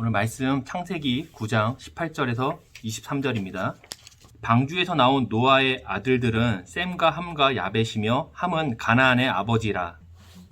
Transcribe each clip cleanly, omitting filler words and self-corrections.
오늘 말씀 창세기 9장 18절에서 23절입니다. 방주에서 나온 노아의 아들들은 셈과 함과 야벳이며 함은 가나안의 아버지라.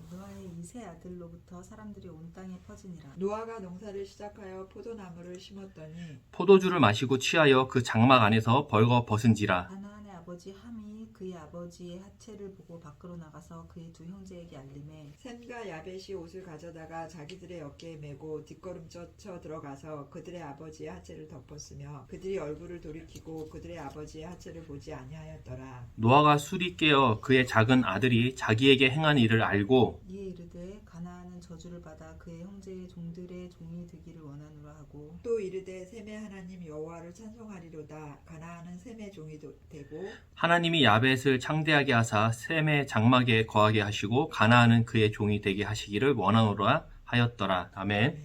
노아의 이 세 아들로부터 사람들이 온 땅에 퍼지니라. 노아가 농사를 시작하여 포도나무를 심었더니 포도주를 마시고 취하여 그 장막 안에서 벌거 벗은지라. 가나안의 아버지 함이 그의 아버지의 하체를 보고 밖으로 나가서 그의 두 형제에게 알림해 셈과 야벳이 옷을 가져다가 자기들의 어깨에 메고 뒷걸음쳐 들어가서 그들의 아버지의 하체를 덮었으며 그들이 얼굴을 돌이키고 그들의 아버지의 하체를 보지 아니하였더라. 노아가 술이 깨어 그의 작은 아들이 자기에게 행한 일을 알고 이에 이르되 가나안은 저주를 받아 그의 형제의 종들의 종이 되기를 원하노라 하고 또 이르되 셈의 하나님 여호와를 찬송하리로다. 가나안은 셈의 종이 되고 하나님이 야벳을 창대하게 하사 셈의 장막에 거하게 하시고 가나안은 그의 종이 되게 하시기를 원하노라 하였더라. 아멘.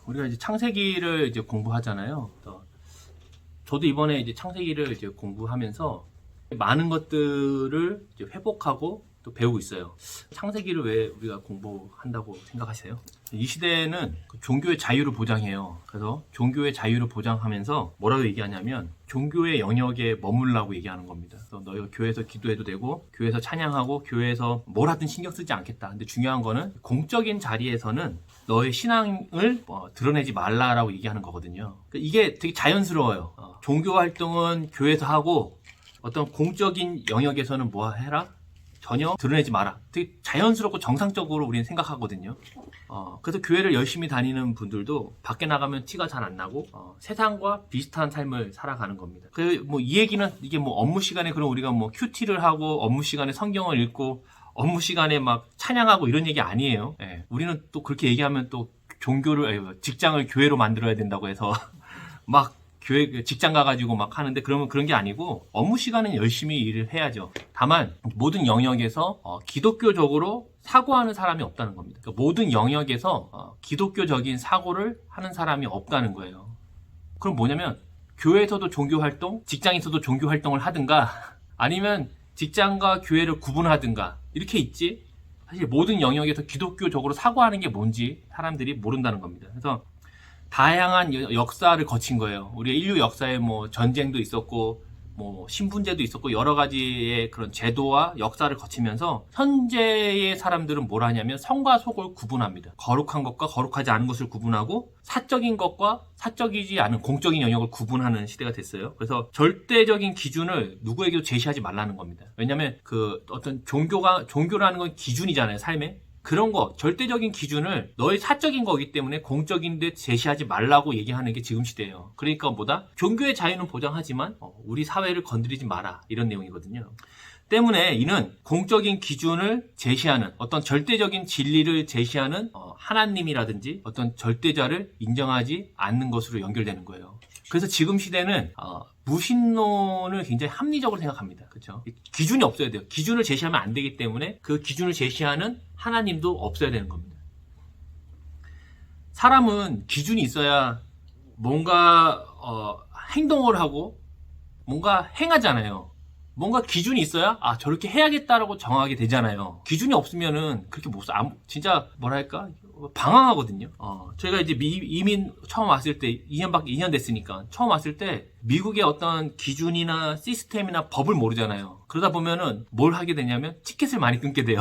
우리가 이제 창세기를 이제 공부하잖아요. 저도 이번에 이제 창세기를 이제 공부하면서 많은 것들을 이제 회복하고 또 배우고 있어요. 창세기를 왜 우리가 공부한다고 생각하세요? 이 시대는 종교의 자유를 보장해요. 그래서 종교의 자유를 보장하면서 뭐라고 얘기하냐면 종교의 영역에 머물라고 얘기하는 겁니다. 그래서 너희가 교회에서 기도해도 되고 교회에서 찬양하고 교회에서 뭘 하든 신경 쓰지 않겠다. 근데 중요한 거는 공적인 자리에서는 너의 신앙을 드러내지 말라라고 얘기하는 거거든요. 이게 되게 자연스러워요. 종교 활동은 교회에서 하고 어떤 공적인 영역에서는 뭐 해라? 전혀 드러내지 마라. 되게 자연스럽고 정상적으로 우리는 생각하거든요. 그래서 교회를 열심히 다니는 분들도 밖에 나가면 티가 잘 안 나고 세상과 비슷한 삶을 살아가는 겁니다. 이 얘기는 이게 뭐 업무 시간에 그럼 우리가 뭐 큐티를 하고 업무 시간에 성경을 읽고 업무 시간에 막 찬양하고 이런 얘기 아니에요. 예, 우리는 또 그렇게 얘기하면 또 직장을 교회로 만들어야 된다고 해서 막 교회 직장 가가지고 막 하는데 그러면 그런 게 아니고 업무 시간은 열심히 일을 해야죠. 다만 모든 영역에서 기독교적으로 사고하는 사람이 없다는 겁니다. 그러니까 모든 영역에서 기독교적인 사고를 하는 사람이 없다는 거예요. 그럼 뭐냐면 교회에서도 종교 활동, 직장에서도 종교 활동을 하든가 아니면 직장과 교회를 구분하든가 이렇게 있지. 사실 모든 영역에서 기독교적으로 사고하는 게 뭔지 사람들이 모른다는 겁니다. 그래서 다양한 역사를 거친 거예요. 우리 인류 역사에 뭐 전쟁도 있었고, 뭐 신분제도 있었고 여러 가지의 그런 제도와 역사를 거치면서 현재의 사람들은 뭘 하냐면 성과 속을 구분합니다. 거룩한 것과 거룩하지 않은 것을 구분하고 사적인 것과 사적이지 않은 공적인 영역을 구분하는 시대가 됐어요. 그래서 절대적인 기준을 누구에게도 제시하지 말라는 겁니다. 왜냐하면 그 어떤 종교라는 건 기준이잖아요, 삶에. 그런 거 절대적인 기준을 너의 사적인 거기 때문에 공적인데 제시하지 말라고 얘기하는 게 지금 시대예요. 그러니까 뭐다? 종교의 자유는 보장하지만 우리 사회를 건드리지 마라 이런 내용이거든요. 때문에 이는 공적인 기준을 제시하는 어떤 절대적인 진리를 제시하는 하나님이라든지 어떤 절대자를 인정하지 않는 것으로 연결되는 거예요. 그래서 지금 시대는 무신론을 굉장히 합리적으로 생각합니다. 그렇죠? 기준이 없어야 돼요. 기준을 제시하면 안 되기 때문에 그 기준을 제시하는 하나님도 없어야 되는 겁니다. 사람은 기준이 있어야 뭔가 행동을 하고 뭔가 행하잖아요. 뭔가 기준이 있어야 저렇게 해야겠다라고 정하게 되잖아요. 기준이 없으면은 그렇게 못 진짜 뭐랄까 방황하거든요. 저희가 이제 이민 처음 왔을 때 2년 됐으니까 처음 왔을 때 미국의 어떤 기준이나 시스템이나 법을 모르잖아요. 그러다 보면은 뭘 하게 되냐면 티켓을 많이 끊게 돼요.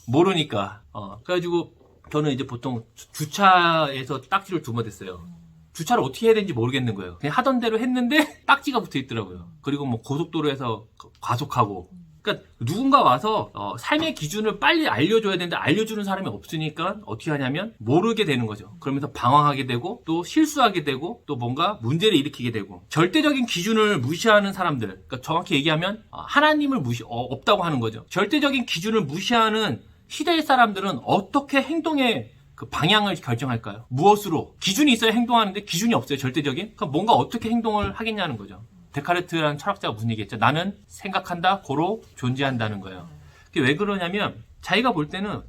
모르니까. 그래가지고 저는 이제 보통 주차에서 딱지를 2번 댔어요. 주차를 어떻게 해야 되는지 모르겠는 거예요. 그냥 하던 대로 했는데 딱지가 붙어 있더라고요. 그리고 뭐 고속도로에서 과속하고. 그러니까 누군가 와서 삶의 기준을 빨리 알려줘야 되는데 알려주는 사람이 없으니까 어떻게 하냐면 모르게 되는 거죠. 그러면서 방황하게 되고 또 실수하게 되고 또 뭔가 문제를 일으키게 되고 절대적인 기준을 무시하는 사람들, 그러니까 정확히 얘기하면 하나님을 없다고 하는 거죠. 절대적인 기준을 무시하는 시대의 사람들은 어떻게 행동의 그 방향을 결정할까요? 무엇으로? 기준이 있어야 행동하는데 기준이 없어요, 절대적인. 그럼 뭔가 어떻게 행동을 하겠냐는 거죠. 데카르트라는 철학자가 무슨 얘기했죠? 나는 생각한다, 고로 존재한다는 거예요. 그게 왜 그러냐면 자기가 볼 때는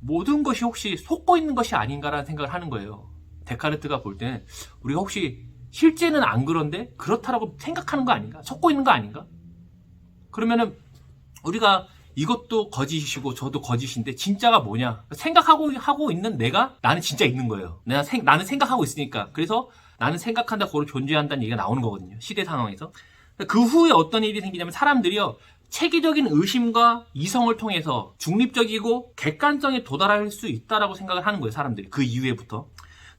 모든 것이 혹시 속고 있는 것이 아닌가라는 생각을 하는 거예요. 데카르트가 볼 때는 우리가 혹시 실제는 안 그런데 그렇다라고 생각하는 거 아닌가? 속고 있는 거 아닌가? 그러면은 우리가 이것도 거짓이고 저도 거짓인데 진짜가 뭐냐 생각하고 있는 내가 나는 진짜 있는 거예요. 나는 생각하고 있으니까. 그래서 나는 생각한다, 그걸 존재한다는 얘기가 나오는 거거든요. 시대 상황에서. 그 후에 어떤 일이 생기냐면 사람들이요, 체계적인 의심과 이성을 통해서 중립적이고 객관성에 도달할 수 있다라고 생각을 하는 거예요. 사람들이 그 이후에부터.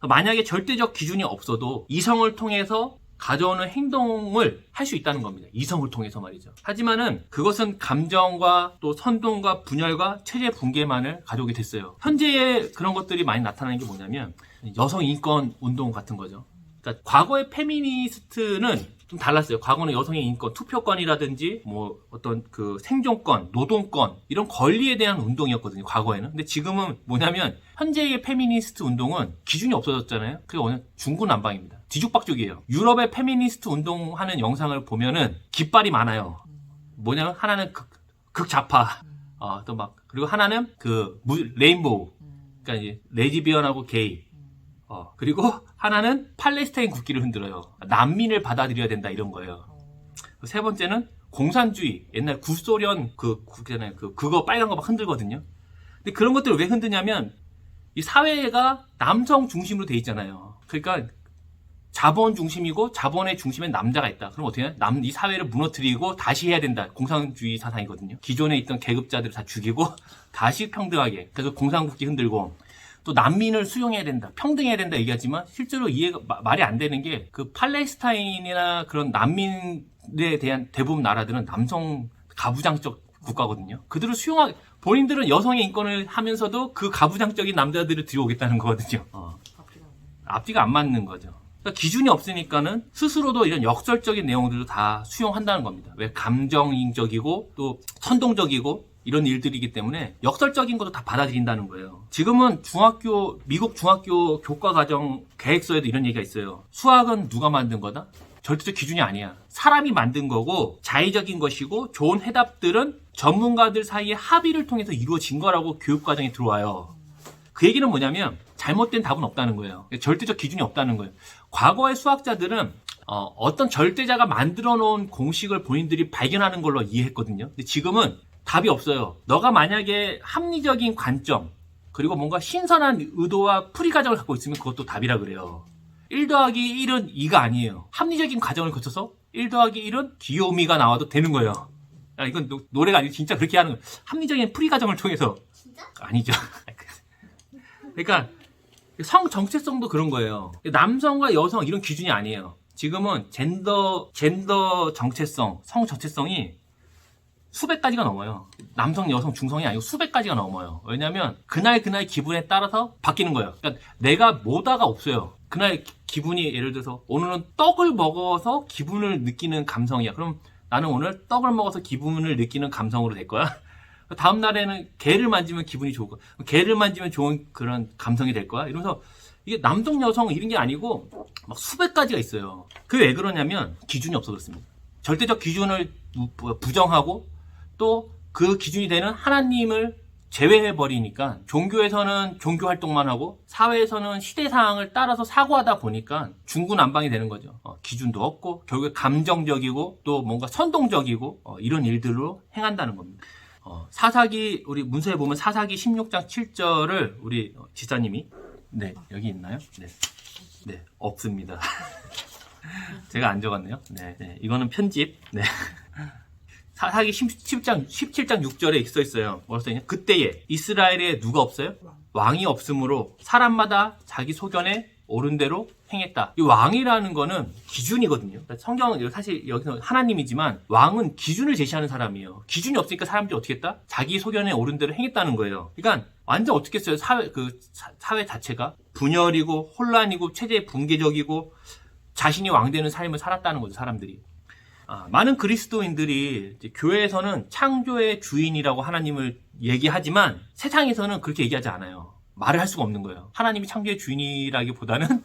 만약에 절대적 기준이 없어도 이성을 통해서 가져오는 행동을 할 수 있다는 겁니다. 이성을 통해서 말이죠. 하지만은 그것은 감정과 또 선동과 분열과 체제 붕괴만을 가져오게 됐어요. 현재의 그런 것들이 많이 나타나는 게 뭐냐면 여성 인권 운동 같은 거죠. 그러니까 과거의 페미니스트는 좀 달랐어요. 과거는 여성의 인권, 투표권이라든지 뭐 어떤 그 생존권, 노동권 이런 권리에 대한 운동이었거든요. 과거에는. 근데 지금은 뭐냐면 현재의 페미니스트 운동은 기준이 없어졌잖아요. 그게 뭐냐, 중구난방입니다. 뒤죽박죽이에요. 유럽의 페미니스트 운동하는 영상을 보면은 깃발이 많아요. 뭐냐면 하나는 극좌파, 또 막 그리고 하나는 그 레인보우, 그러니까 이제 레즈비언하고 게이. 그리고 하나는 팔레스타인 국기를 흔들어요. 난민을 받아들여야 된다 이런 거예요. 세 번째는 공산주의, 옛날 구소련 그 국기잖아요. 그거 빨간 거 막 흔들거든요. 근데 그런 것들을 왜 흔드냐면 이 사회가 남성 중심으로 돼 있잖아요. 그러니까 자본 중심이고 자본의 중심엔 남자가 있다. 그럼 어떻게 해요? 이 사회를 무너뜨리고 다시 해야 된다. 공산주의 사상이거든요. 기존에 있던 계급자들을 다 죽이고 다시 평등하게. 그래서 공산국기 흔들고 또 난민을 수용해야 된다, 평등해야 된다 얘기하지만 실제로 이해가 말이 안 되는 게 그 팔레스타인이나 그런 난민에 대한 대부분 나라들은 남성 가부장적 국가거든요. 그들을 본인들은 여성의 인권을 하면서도 그 가부장적인 남자들을 들여오겠다는 거거든요. 앞뒤가 안 맞는 거죠. 그러니까 기준이 없으니까는 스스로도 이런 역설적인 내용들도 다 수용한다는 겁니다. 왜 감정적이고 또 선동적이고 이런 일들이기 때문에 역설적인 것도 다 받아들인다는 거예요. 지금은 미국 중학교 교과과정 계획서에도 이런 얘기가 있어요. 수학은 누가 만든 거다? 절대적 기준이 아니야. 사람이 만든 거고 자의적인 것이고 좋은 해답들은 전문가들 사이의 합의를 통해서 이루어진 거라고 교육과정에 들어와요. 그 얘기는 뭐냐면 잘못된 답은 없다는 거예요. 절대적 기준이 없다는 거예요. 과거의 수학자들은 어떤 절대자가 만들어 놓은 공식을 본인들이 발견하는 걸로 이해했거든요. 근데 지금은 답이 없어요. 너가 만약에 합리적인 관점 그리고 뭔가 신선한 의도와 풀이 과정을 갖고 있으면 그것도 답이라 그래요. 1 더하기 1은 2가 아니에요. 합리적인 과정을 거쳐서 1 더하기 1은 귀요미가 나와도 되는 거예요. 이건 노래가 아니고 진짜 그렇게 하는 거예요. 합리적인 풀이 과정을 통해서. 진짜? 아니죠. 그러니까 성 정체성도 그런 거예요. 남성과 여성 이런 기준이 아니에요. 지금은 젠더 정체성, 성 정체성이 수백 가지가 넘어요. 남성, 여성, 중성이 아니고 수백 가지가 넘어요. 왜냐면 그날 기분에 따라서 바뀌는 거예요. 그러니까 내가 뭐다가 없어요. 그날 기분이 예를 들어서 오늘은 떡을 먹어서 기분을 느끼는 감성이야. 그럼 나는 오늘 떡을 먹어서 기분을 느끼는 감성으로 될 거야. 다음 날에는 개를 만지면 기분이 좋을 거야. 개를 만지면 좋은 그런 감성이 될 거야. 이러면서 이게 남성, 여성 이런 게 아니고 막 수백 가지가 있어요. 그게 왜 그러냐면 기준이 없어졌습니다. 절대적 기준을 부정하고 또 그 기준이 되는 하나님을 제외해버리니까 종교에서는 종교 활동만 하고 사회에서는 시대 상황을 따라서 사고하다 보니까 중구난방이 되는 거죠. 기준도 없고 결국에 감정적이고 또 뭔가 선동적이고 이런 일들로 행한다는 겁니다. 사사기 우리 문서에 보면 사사기 16장 7절을 우리 지사님이 네 여기 있나요? 네 없습니다. 제가 안 적었네요. 네 이거는 편집. 네. 사사기 17장 6절에 써 있어요. 뭐라고 써 있냐? 그때에 이스라엘에 누가 없어요? 왕이 없으므로 사람마다 자기 소견에 옳은 대로 행했다. 이 왕이라는 거는 기준이거든요. 성경은 사실 여기서 하나님이지만 왕은 기준을 제시하는 사람이에요. 기준이 없으니까 사람들이 어떻게 했다? 자기 소견에 옳은 대로 행했다는 거예요. 그러니까 완전 어떻게 했어요? 사회 자체가 분열이고 혼란이고 체제 붕괴적이고 자신이 왕되는 삶을 살았다는 거죠. 사람들이. 많은 그리스도인들이 이제 교회에서는 창조의 주인이라고 하나님을 얘기하지만 세상에서는 그렇게 얘기하지 않아요. 말을 할 수가 없는 거예요. 하나님이 창조의 주인이라기보다는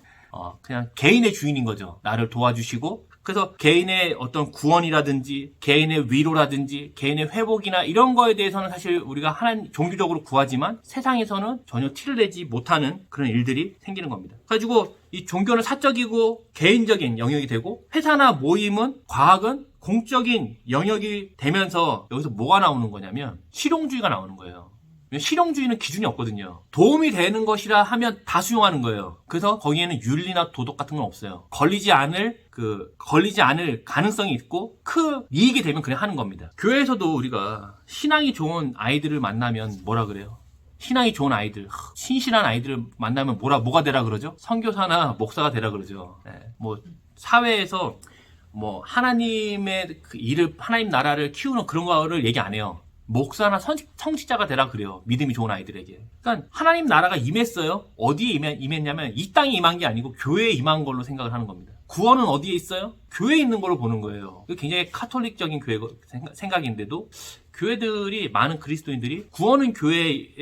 그냥 개인의 주인인 거죠. 나를 도와주시고 그래서 개인의 어떤 구원이라든지 개인의 위로라든지 개인의 회복이나 이런 거에 대해서는 사실 우리가 하나님 종교적으로 구하지만 세상에서는 전혀 티를 내지 못하는 그런 일들이 생기는 겁니다. 그래가지고 이 종교는 사적이고 개인적인 영역이 되고 회사나 모임은 과학은 공적인 영역이 되면서 여기서 뭐가 나오는 거냐면 실용주의가 나오는 거예요. 실용주의는 기준이 없거든요. 도움이 되는 것이라 하면 다 수용하는 거예요. 그래서 거기에는 윤리나 도덕 같은 건 없어요. 걸리지 않을 가능성이 있고 이익이 되면 그냥 하는 겁니다. 교회에서도 우리가 신앙이 좋은 아이들을 만나면 뭐라 그래요? 신앙이 좋은 아이들, 신실한 아이들을 만나면 뭐가 되라 그러죠? 선교사나 목사가 되라 그러죠. 네, 뭐 사회에서 뭐 하나님의 그 일을, 하나님 나라를 키우는 그런 거를 얘기 안 해요. 목사나 성직자가 되라 그래요. 믿음이 좋은 아이들에게. 그러니까 하나님 나라가 임했어요. 어디에 임했냐면 이 땅에 임한 게 아니고 교회에 임한 걸로 생각을 하는 겁니다. 구원은 어디에 있어요? 교회에 있는 걸로 보는 거예요. 굉장히 카톨릭적인 생각인데도 교회들이, 많은 그리스도인들이 구원은 교회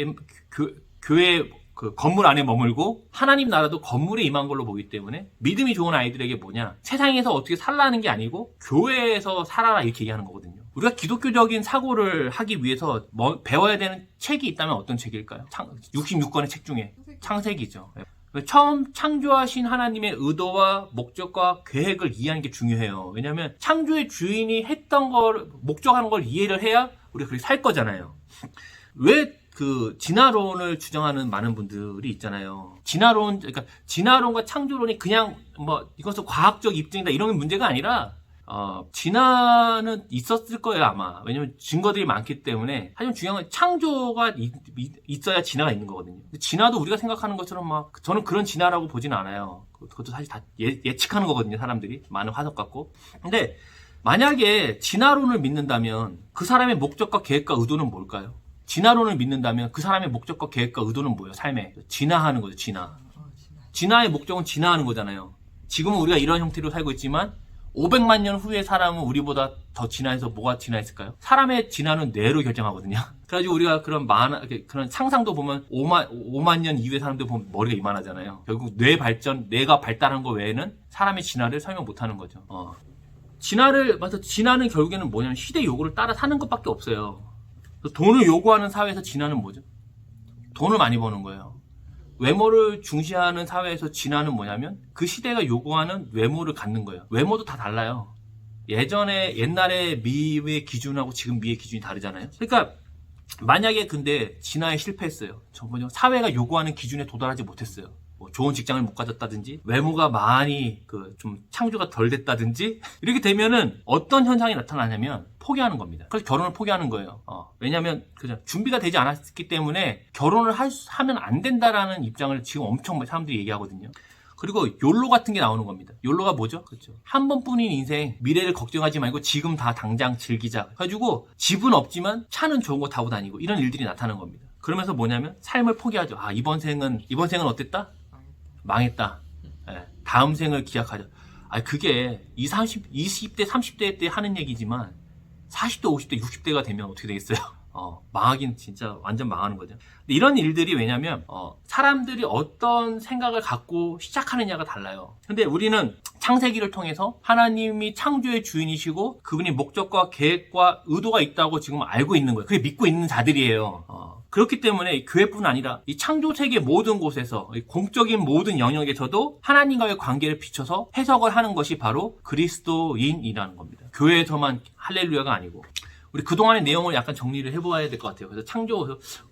그 건물 안에 머물고 하나님 나라도 건물에 임한 걸로 보기 때문에 믿음이 좋은 아이들에게 뭐냐, 세상에서 어떻게 살라는 게 아니고 교회에서 살아라 이렇게 얘기하는 거거든요. 우리가 기독교적인 사고를 하기 위해서 배워야 되는 책이 있다면 어떤 책일까요? 66권의 책 중에 창세기죠. 처음 창조하신 하나님의 의도와 목적과 계획을 이해하는 게 중요해요. 왜냐하면 창조의 주인이 했던 걸, 목적하는 걸 이해를 해야 우리가 그렇게 살 거잖아요. 왜 그 진화론을 주장하는 많은 분들이 있잖아요. 그러니까 진화론과 창조론이 그냥 뭐 이것은 과학적 입증이다 이런 문제가 아니라 진화는 있었을 거예요 아마. 왜냐면 증거들이 많기 때문에. 하지만 중요한 건 창조가 있어야 진화가 있는 거거든요. 근데 진화도 우리가 생각하는 것처럼 막 저는 그런 진화라고 보진 않아요. 그것도 사실 다 예측하는 거거든요 사람들이. 많은 화석 갖고. 근데 만약에 진화론을 믿는다면 그 사람의 목적과 계획과 의도는 뭘까요? 진화론을 믿는다면 그 사람의 목적과 계획과 의도는 뭐예요? 삶에 진화하는 거죠. 진화의 목적은 진화하는 거잖아요. 지금은 우리가 이런 형태로 살고 있지만 500만 년 후의 사람은 우리보다 더 진화해서 뭐가 진화했을까요? 사람의 진화는 뇌로 결정하거든요. 그래가지고 우리가 그런 상상도 보면 5만 년 이후의 사람들 보면 머리가 이만하잖아요. 결국 뇌가 발달한 거 외에는 사람의 진화를 설명 못하는 거죠. 진화는 결국에는 뭐냐면 시대 요구를 따라 사는 것밖에 없어요. 돈을 요구하는 사회에서 진화는 뭐죠? 돈을 많이 버는 거예요. 외모를 중시하는 사회에서 진화는 뭐냐면 그 시대가 요구하는 외모를 갖는 거예요. 외모도 다 달라요. 옛날에 미의 기준하고 지금 미의 기준이 다르잖아요. 그러니까 만약에 근데 진화에 실패했어요. 사회가 요구하는 기준에 도달하지 못했어요. 뭐 좋은 직장을 못 가졌다든지 외모가 많이 좀 창조가 덜 됐다든지 이렇게 되면은 어떤 현상이 나타나냐면 포기하는 겁니다. 그래서 결혼을 포기하는 거예요. 왜냐하면 준비가 되지 않았기 때문에 결혼을 하면 안 된다라는 입장을 지금 엄청 사람들이 얘기하거든요. 그리고 욜로 같은 게 나오는 겁니다. 욜로가 뭐죠? 그렇죠. 한 번뿐인 인생, 미래를 걱정하지 말고 지금 다 당장 즐기자. 그래가지고 집은 없지만 차는 좋은 거 타고 다니고 이런 일들이 나타나는 겁니다. 그러면서 뭐냐면 삶을 포기하죠. 이번 생은 어땠다? 망했다. 다음 생을 기약하자. 그게 20대, 30대 때 하는 얘기지만 40대, 50대, 60대가 되면 어떻게 되겠어요? 망하긴 진짜 완전 망하는 거죠. 근데 이런 일들이 왜냐면 사람들이 어떤 생각을 갖고 시작하느냐가 달라요. 근데 우리는 창세기를 통해서 하나님이 창조의 주인이시고 그분이 목적과 계획과 의도가 있다고 지금 알고 있는 거예요. 그게 믿고 있는 자들이에요. 그렇기 때문에 교회뿐 아니라 이 창조 세계 모든 곳에서 공적인 모든 영역에서도 하나님과의 관계를 비춰서 해석을 하는 것이 바로 그리스도인이라는 겁니다. 교회에서만 할렐루야가 아니고. 우리 그동안의 내용을 약간 정리를 해보아야 될 것 같아요. 그래서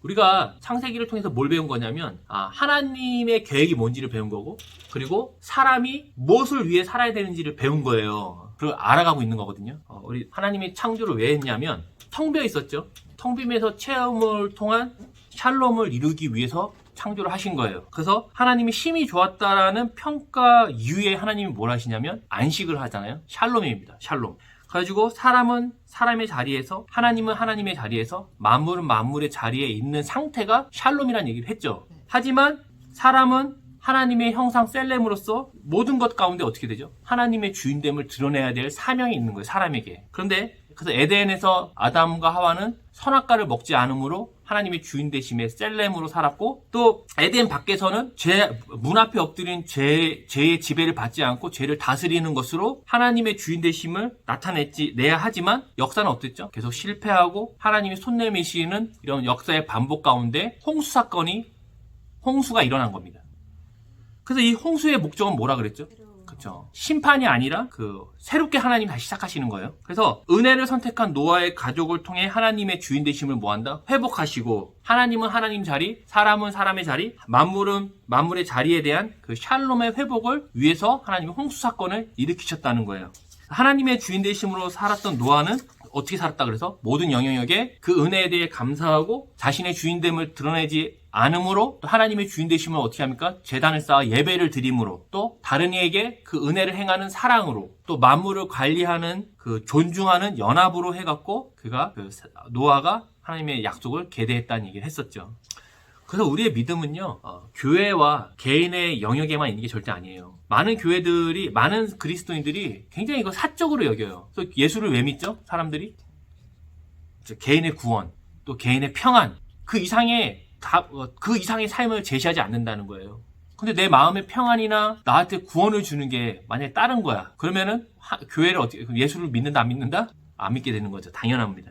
우리가 창세기를 통해서 뭘 배운 거냐면 하나님의 계획이 뭔지를 배운 거고, 그리고 사람이 무엇을 위해 살아야 되는지를 배운 거예요. 그리고 알아가고 있는 거거든요. 우리 하나님이 창조를 왜 했냐면 텅 비어 있었죠. 텅 비면서 체험을 통한 샬롬을 이루기 위해서 창조를 하신 거예요. 그래서 하나님이 심히 좋았다라는 평가 이후에 하나님이 뭘 하시냐면 안식을 하잖아요. 샬롬입니다. 샬롬. 그래가지고 사람은 사람의 자리에서, 하나님은 하나님의 자리에서, 만물은 만물의 자리에 있는 상태가 샬롬이라는 얘기를 했죠. 하지만 사람은 하나님의 형상 셀렘으로서 모든 것 가운데 어떻게 되죠? 하나님의 주인됨을 드러내야 될 사명이 있는 거예요, 사람에게. 그래서 에덴에서 아담과 하와는 선악과를 먹지 않으므로 하나님의 주인 되심의 셀렘으로 살았고, 또 에덴 밖에서는 문 앞에 엎드린 죄의 지배를 받지 않고 죄를 다스리는 것으로 하나님의 주인 되심을 나타내야 하지만 역사는 어땠죠? 계속 실패하고 하나님이 손 내미시는 이런 역사의 반복 가운데 홍수가 일어난 겁니다. 그래서 이 홍수의 목적은 뭐라 그랬죠? 그렇죠. 심판이 아니라 새롭게 하나님 다시 시작하시는 거예요. 그래서 은혜를 선택한 노아의 가족을 통해 하나님의 주인 되심을 뭐한다? 회복하시고, 하나님은 하나님 자리, 사람은 사람의 자리, 만물은 만물의 자리에 대한 그 샬롬의 회복을 위해서 하나님이 홍수 사건을 일으키셨다는 거예요. 하나님의 주인 되심으로 살았던 노아는 어떻게 살았다 그래서 모든 영역에 그 은혜에 대해 감사하고 자신의 주인됨을 드러내지 않음으로 또 하나님의 주인 되심을 어떻게 합니까? 제단을 쌓아 예배를 드림으로, 또 다른 이에게 그 은혜를 행하는 사랑으로, 또 만물을 관리하는 그 존중하는 연합으로 해갖고 노아가 하나님의 약속을 계대했다는 얘기를 했었죠. 그래서 우리의 믿음은요, 교회와 개인의 영역에만 있는 게 절대 아니에요. 많은 그리스도인들이 굉장히 이거 사적으로 여겨요. 그래서 예수를 왜 믿죠? 사람들이? 개인의 구원, 또 개인의 평안, 그 이상의 삶을 제시하지 않는다는 거예요. 근데 내 마음의 평안이나 나한테 구원을 주는 게 만약에 다른 거야. 그러면은 예수를 믿는다, 안 믿는다? 안 믿게 되는 거죠. 당연합니다.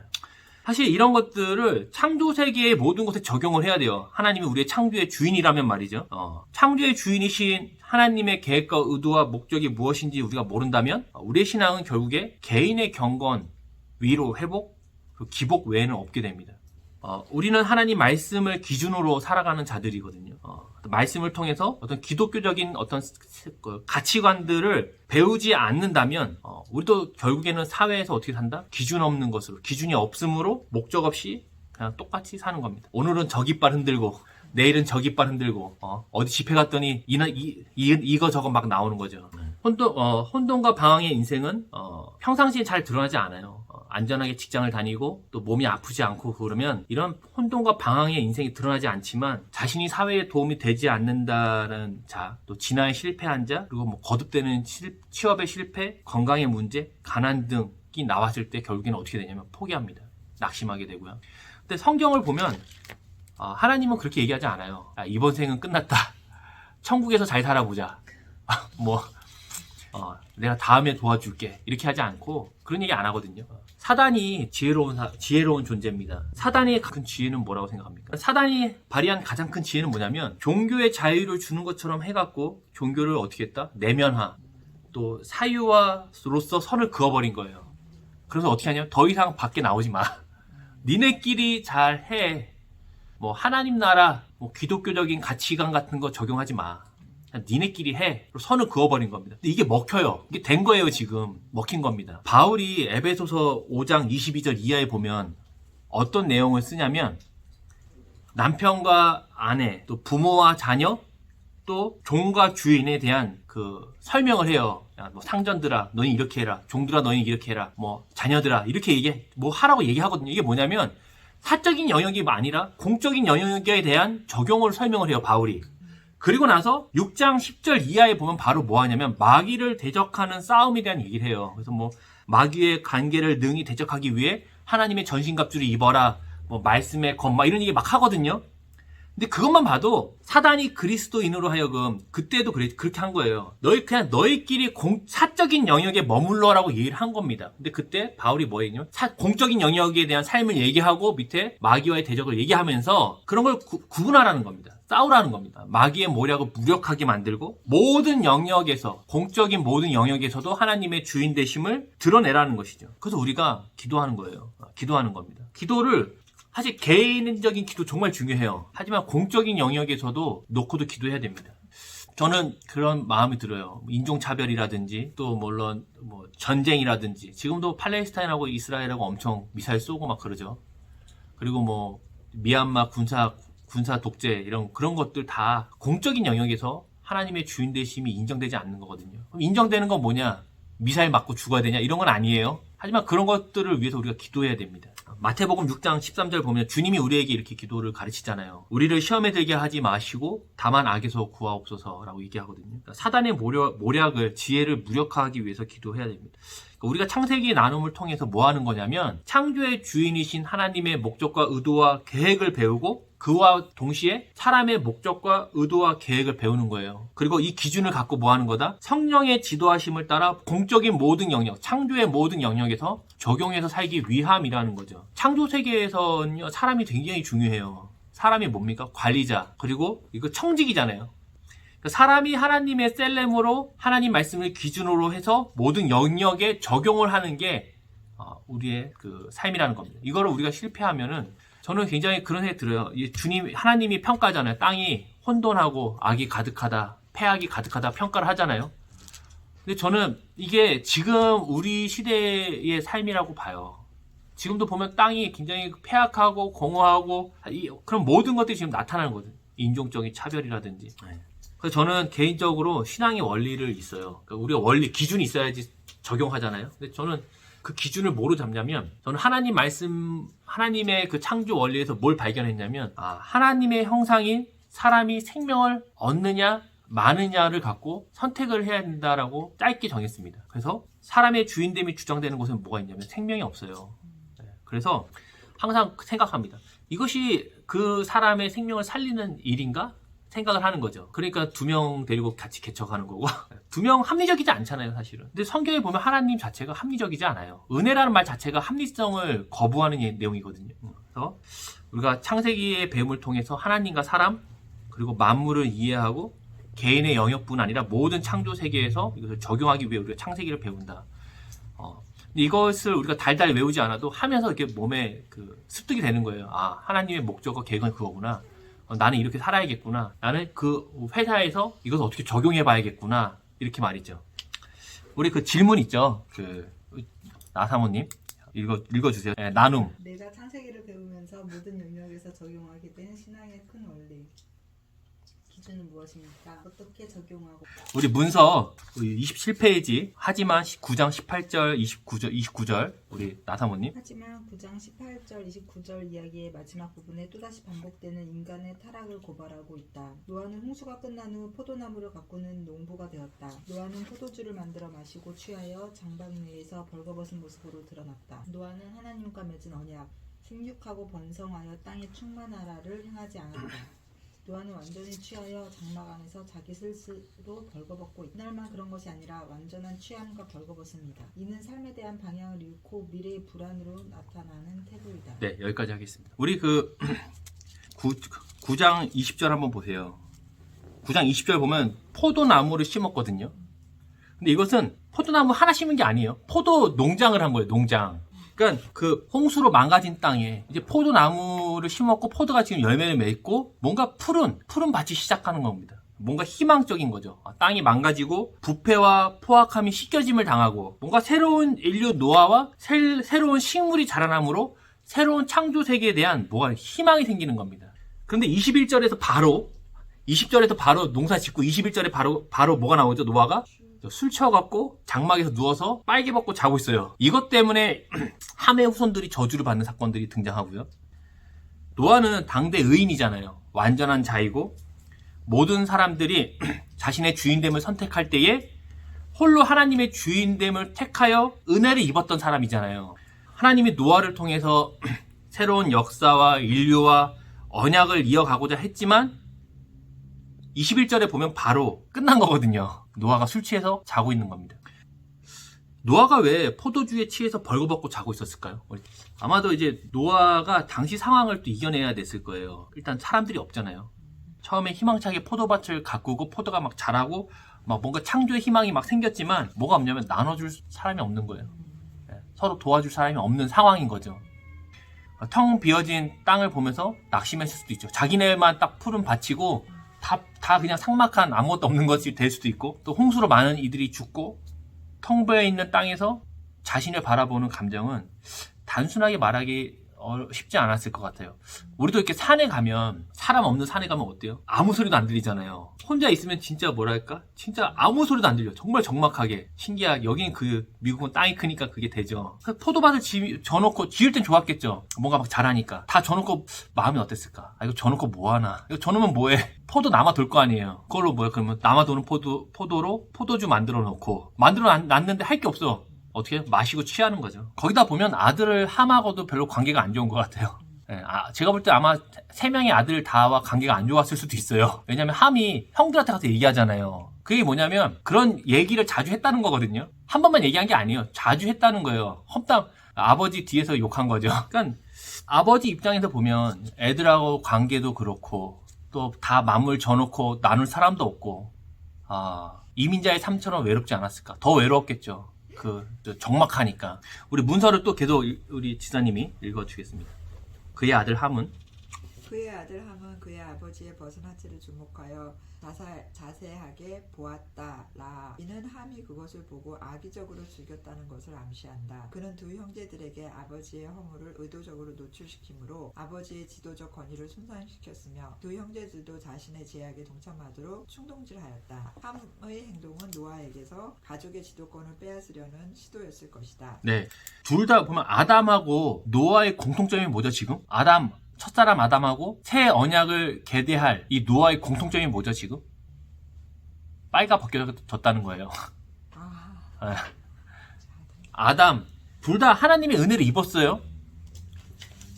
사실 이런 것들을 창조 세계의 모든 것에 적용을 해야 돼요. 하나님이 우리의 창조의 주인이라면 말이죠. 창조의 주인이신 하나님의 계획과 의도와 목적이 무엇인지 우리가 모른다면 우리의 신앙은 결국에 개인의 경건, 위로, 회복, 기복 외에는 없게 됩니다. 우리는 하나님 말씀을 기준으로 살아가는 자들이거든요. 말씀을 통해서 어떤 기독교적인 어떤 가치관들을 배우지 않는다면 우리도 결국에는 사회에서 어떻게 산다? 기준이 없으므로 목적 없이 그냥 똑같이 사는 겁니다. 오늘은 저 깃발 흔들고 내일은 저 깃발 흔들고 어디 집회 갔더니 이거 저거 막 나오는 거죠. 혼돈과 방황의 인생은 평상시에 잘 드러나지 않아요. 안전하게 직장을 다니고 또 몸이 아프지 않고 그러면 이런 혼돈과 방황의 인생이 드러나지 않지만 자신이 사회에 도움이 되지 않는다는 자, 또 진화에 실패한 자, 그리고 거듭되는 취업의 실패, 건강의 문제, 가난 등이 나왔을 때 결국에는 어떻게 되냐면 포기합니다. 낙심하게 되고요. 근데 성경을 보면 하나님은 그렇게 얘기하지 않아요. 이번 생은 끝났다. 천국에서 잘 살아보자. 내가 다음에 도와줄게. 이렇게 하지 않고 그런 얘기 안 하거든요. 사단이 지혜로운 존재입니다. 사단의 큰 지혜는 뭐라고 생각합니까? 사단이 발휘한 가장 큰 지혜는 뭐냐면 종교의 자유를 주는 것처럼 해갖고 종교를 어떻게 했다? 내면화, 또 사유화로서 선을 그어버린 거예요. 그래서 어떻게 하냐면 더 이상 밖에 나오지 마. 니네끼리 잘 해. 하나님 나라, 기독교적인 가치관 같은 거 적용하지 마. 그냥 니네끼리 해. 선을 그어버린 겁니다. 근데 이게 먹혀요. 이게 된 거예요, 지금. 먹힌 겁니다. 바울이 에베소서 5장 22절 이하에 보면 어떤 내용을 쓰냐면 남편과 아내, 또 부모와 자녀, 또 종과 주인에 대한 설명을 해요. 야, 상전들아, 너희 이렇게 해라. 종들아, 너희 이렇게 해라. 자녀들아, 이렇게 하라고 얘기하거든요. 이게 뭐냐면 사적인 영역이 아니라 공적인 영역에 대한 적용을 설명을 해요, 바울이. 그리고 나서 6장 10절 이하에 보면 바로 뭐 하냐면 마귀를 대적하는 싸움에 대한 얘기를 해요. 그래서 마귀의 관계를 능히 대적하기 위해 하나님의 전신갑주를 입어라. 말씀의 검, 이런 얘기 막 하거든요. 근데 그것만 봐도 사단이 그리스도인으로 하여금 그때도 그렇게 한 거예요. 너희끼리 사적인 영역에 머물러라고 얘기를 한 겁니다. 근데 그때 바울이 뭐 했냐면 공적인 영역에 대한 삶을 얘기하고 밑에 마귀와의 대적을 얘기하면서 그런 걸 구분하라는 겁니다. 싸우라는 겁니다. 마귀의 모략을 무력하게 만들고 모든 영역에서, 공적인 모든 영역에서도 하나님의 주인 되심을 드러내라는 것이죠. 그래서 우리가 기도하는 거예요. 기도하는 겁니다. 기도를 사실 개인적인 기도 정말 중요해요. 하지만 공적인 영역에서도 놓고도 기도해야 됩니다. 저는 그런 마음이 들어요. 인종차별이라든지 또 물론 전쟁이라든지 지금도 팔레스타인하고 이스라엘하고 엄청 미사일 쏘고 막 그러죠. 그리고 미얀마 군사 독재 이런 그런 것들 다 공적인 영역에서 하나님의 주인 되심이 인정되지 않는 거거든요. 그럼 인정되는 건 뭐냐? 미사일 맞고 죽어야 되냐? 이런 건 아니에요. 하지만 그런 것들을 위해서 우리가 기도해야 됩니다. 마태복음 6장 13절 보면 주님이 우리에게 이렇게 기도를 가르치잖아요. 우리를 시험에 들게 하지 마시고 다만 악에서 구하옵소서라고 얘기하거든요. 그러니까 사단의 모략을 지혜를 무력화하기 위해서 기도해야 됩니다. 그러니까 우리가 창세기 나눔을 통해서 뭐 하는 거냐면 창조의 주인이신 하나님의 목적과 의도와 계획을 배우고 그와 동시에 사람의 목적과 의도와 계획을 배우는 거예요. 그리고 이 기준을 갖고 뭐 하는 거다? 성령의 지도하심을 따라 공적인 모든 영역, 창조의 모든 영역에서 적용해서 살기 위함이라는 거죠. 창조 세계에서는요, 사람이 굉장히 중요해요. 사람이 뭡니까? 관리자, 그리고 이거 청직이잖아요. 그러니까 사람이 하나님의 셀렘으로 하나님 말씀을 기준으로 해서 모든 영역에 적용을 하는 게 우리의 그 삶이라는 겁니다. 이거를 우리가 실패하면은 저는 굉장히 그런 생각이 들어요. 하나님이 평가하잖아요. 땅이 혼돈하고 악이 가득하다, 폐악이 가득하다 평가를 하잖아요. 근데 저는 이게 지금 우리 시대의 삶이라고 봐요. 지금도 보면 땅이 굉장히 폐악하고 공허하고 그런 모든 것들이 지금 나타나는 거거든요. 인종적인 차별이라든지. 그래서 저는 개인적으로 신앙의 원리를 있어요. 그러니까 우리가 원리, 기준이 있어야지 적용하잖아요. 근데 저는 그 기준을 뭐로 잡냐면, 저는 하나님 말씀, 하나님의 그 창조 원리에서 뭘 발견했냐면, 하나님의 형상인 사람이 생명을 얻느냐, 마느냐를 갖고 선택을 해야 된다라고 짧게 정했습니다. 그래서 사람의 주인됨이 주장되는 곳은 뭐가 있냐면 생명이 없어요. 그래서 항상 생각합니다. 이것이 그 사람의 생명을 살리는 일인가? 생각을 하는 거죠. 그러니까 2명 데리고 같이 개척하는 거고 2명 합리적이지 않잖아요, 사실은. 근데 성경에 보면 하나님 자체가 합리적이지 않아요. 은혜라는 말 자체가 합리성을 거부하는 내용이거든요. 그래서 우리가 창세기의 배움을 통해서 하나님과 사람 그리고 만물을 이해하고 개인의 영역뿐 아니라 모든 창조 세계에서 이것을 적용하기 위해 우리가 창세기를 배운다. 근데 이것을 우리가 달달 외우지 않아도 하면서 이렇게 몸에 그 습득이 되는 거예요. 하나님의 목적과 계획은 그거구나. 나는 이렇게 살아야겠구나. 나는 그 회사에서 이것을 어떻게 적용해 봐야겠구나. 이렇게 말이죠. 우리 그 질문 있죠. 나사모님. 읽어주세요. 네, 나눔. 내가 창세기를 배우면서 모든 영역에서 적용하게 된 신앙의 큰 원리. 기준은 무엇입니까? 어떻게 적용하고? 우리 문서 27페이지 하지만 9장 18절 29절 우리 나사모님. 하지만 9장 18절 29절 이야기의 마지막 부분에 또다시 반복되는 인간의 타락을 고발하고 있다. 노아는 홍수가 끝난 후 포도나무를 가꾸는 농부가 되었다. 노아는 포도주를 만들어 마시고 취하여 장막 내에서 벌거벗은 모습으로 드러났다. 노아는 하나님과 맺은 언약, 생육하고 번성하여 땅에 충만하라를 행하지 않았다. 노아는 완전히 취하여 장막 안에서 자기 스스로 벌거벗고 이날만 그런 것이 아니라 완전한 취함과 벌거벗습니다. 이는 삶에 대한 방향을 잃고 미래의 불안으로 나타나는 태도이다. 네, 여기까지 하겠습니다. 우리 9장 20절 한번 보세요. 9장 20절 보면 포도나무를 심었거든요. 근데 이것은 포도나무 하나 심은 게 아니에요. 포도 농장을 한 거예요. 농장. 그러니까 그 홍수로 망가진 땅에 이제 포도나무를 심었고 포도가 지금 열매를 맺고 뭔가 푸른 밭이 시작하는 겁니다. 뭔가 희망적인 거죠. 땅이 망가지고 부패와 포악함이 씻겨짐을 당하고 뭔가 새로운 인류 노아와 새로운 식물이 자라남으로 새로운 창조 세계에 대한 뭐가 희망이 생기는 겁니다. 그런데 20절에서 바로 농사 짓고 21절에 바로 뭐가 나오죠? 노아가 술 취해갖고 장막에서 누워서 빨개 벗고 자고 있어요. 이것 때문에 함의 후손들이 저주를 받는 사건들이 등장하고요. 노아는 당대 의인이잖아요. 완전한 자이고 모든 사람들이 자신의 주인됨을 선택할 때에 홀로 하나님의 주인됨을 택하여 은혜를 입었던 사람이잖아요. 하나님이 노아를 통해서 새로운 역사와 인류와 언약을 이어가고자 했지만 21절에 보면 바로 끝난 거거든요. 노아가 술 취해서 자고 있는 겁니다. 노아가 왜 포도주에 취해서 벌거벗고 자고 있었을까요? 아마도 이제 노아가 당시 상황을 또 이겨내야 됐을 거예요. 일단 사람들이 없잖아요. 처음에 희망차게 포도밭을 가꾸고 포도가 막 자라고 막 뭔가 창조의 희망이 막 생겼지만 뭐가 없냐면 나눠줄 사람이 없는 거예요. 서로 도와줄 사람이 없는 상황인 거죠. 텅 비어진 땅을 보면서 낙심했을 수도 있죠. 자기네만 딱 푸른 밭이고 다 그냥 삭막한 아무것도 없는 것이 될 수도 있고 또 홍수로 많은 이들이 죽고 텅 비어 있는 땅에서 자신을 바라보는 감정은 단순하게 말하기 쉽지 않았을 것 같아요. 우리도 이렇게 산에 가면, 사람 없는 산에 가면 어때요? 아무 소리도 안 들리잖아요. 혼자 있으면 진짜 뭐랄까? 진짜 아무 소리도 안 들려. 정말 적막하게. 신기하게. 여긴 미국은 땅이 크니까 그게 되죠. 포도밭을 져놓고, 지을 땐 좋았겠죠. 뭔가 막 자라니까. 다 져놓고 마음이 어땠을까? 이거 져놓고 뭐하나? 이거 져놓으면 뭐해? 포도 남아 돌 거 아니에요. 그걸로 그러면 남아 도는 포도로 포도주 만들어 놓고. 놨는데 할 게 없어. 어떻게 마시고 취하는 거죠. 거기다 보면 아들을 함하고도 별로 관계가 안 좋은 것 같아요. 네, 제가 볼 때 아마 3명의 아들 다와 관계가 안 좋았을 수도 있어요. 왜냐면 함이 형들한테 가서 얘기하잖아요. 그게 뭐냐면 그런 얘기를 자주 했다는 거거든요. 한 번만 얘기한 게 아니에요. 자주 했다는 거예요. 험담 아버지 뒤에서 욕한 거죠. 그러니까 아버지 입장에서 보면 애들하고 관계도 그렇고 또 다 마음을 져놓고 나눌 사람도 없고 이민자의 삶처럼 외롭지 않았을까. 더 외로웠겠죠. 적막하니까. 우리 문서를 또 계속 우리 지사님이 읽어주겠습니다. 그의 아들 함은 그의 아들 함은 그의 아버지의 벗은 하체를 주목하여 자세하게 보았다라. 이는 함이 그것을 보고 악의적으로 즐겼다는 것을 암시한다. 그는 두 형제들에게 아버지의 허물을 의도적으로 노출시키므로 아버지의 지도적 권위를 손상시켰으며 두 형제들도 자신의 제약에 동참하도록 충동질하였다. 함의 행동은 노아에게서 가족의 지도권을 빼앗으려는 시도였을 것이다. 네, 둘 다 보면 아담하고 노아의 공통점이 뭐죠 지금? 첫사람 아담하고 새 언약을 계대할 이 노아의 공통점이 뭐죠 지금? 빨가 벗겨졌다는 거예요. 아담 둘 다 하나님의 은혜를 입었어요.